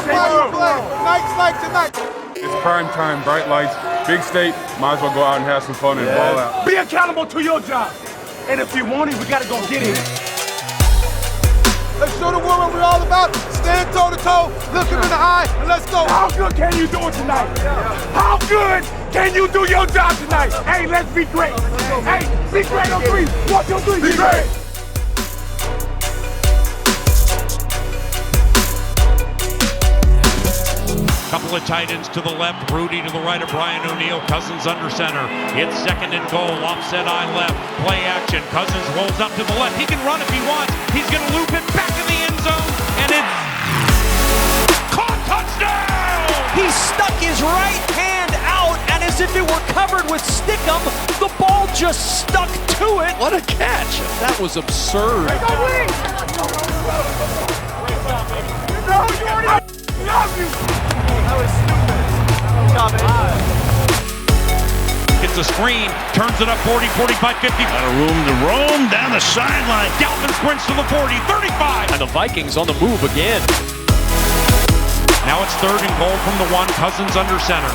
That's why you play. Nights like tonight. It's prime time, bright lights, big state. Might as well go out and have some fun and ball out. Be accountable to your job. And if you want it, we gotta go get it. Let's show the world what we're all about. Stand toe to toe, look him in the eye, and let's go. How good can you do it tonight? How good can you do your job tonight? Hey, let's be great. Hey, be great on three. 1, 2, 3. Be great. Couple of tight ends to the left, Rudy to the right of Brian O'Neill, Cousins under center. It's 2nd and goal, offset eye left, play action. Cousins rolls up to the left. He can run if he wants. He's going to loop it back in the end zone, and it's caught, touchdown! He stuck his right hand out, and as if it were covered with stickum, the ball just stuck to it. What a catch! That was absurd. Gets a screen, turns it up 40, 45, 50. Got a room to roam down the sideline. Dalvin sprints to the 40, 35. And the Vikings on the move again. Now it's 3rd and goal from the 1, Cousins under center.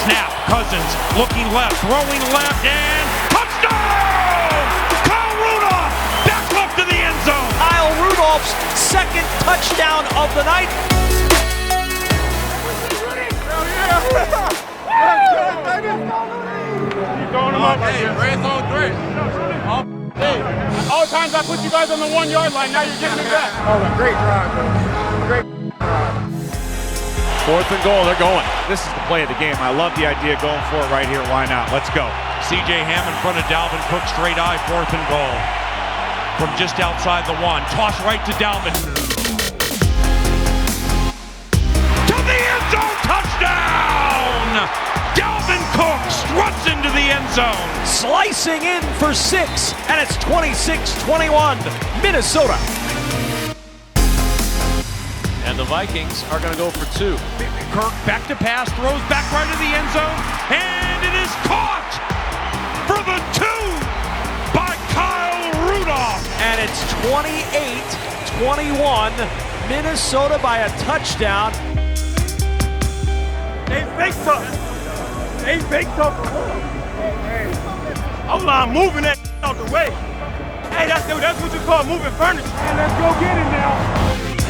Snap, Cousins looking left, throwing left, and touchdown! Kyle Rudolph back left to the end zone. Kyle Rudolph's 2nd touchdown of the night. All the times I put you guys on the 1 yard line, now you're getting me back. Oh, great drive, bro. Great. 4th and goal, they're going. This is the play of the game. I love the idea going for it right here. Why not? Let's go. C.J. Ham in front of Dalvin Cook, straight eye, 4th and goal. From just outside the 1, toss right to Dalvin. To the end zone, touchdown! Dalvin Cook struts into the end zone. Slicing in for 6, and it's 26-21, Minnesota. And the Vikings are going to go for 2. Kirk back to pass, throws back right to the end zone, and it is caught for the 2 by Kyle Rudolph. And it's 28-21, Minnesota by a touchdown. They fake tough. They fake tough. Hey, O-line moving that out the way. Hey, that's what you call moving furniture. And let's go get it now.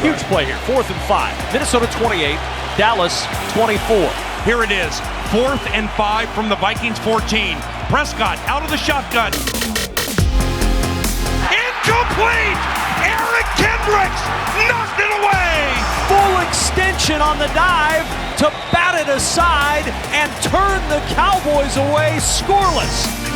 Huge play here, 4th and 5. Minnesota 28, Dallas 24. Here it is, 4th and 5 from the Vikings 14. Prescott out of the shotgun. Incomplete! Eric Kendricks knocked it away! Full extension on the dive to bat it aside and turn the Cowboys away scoreless.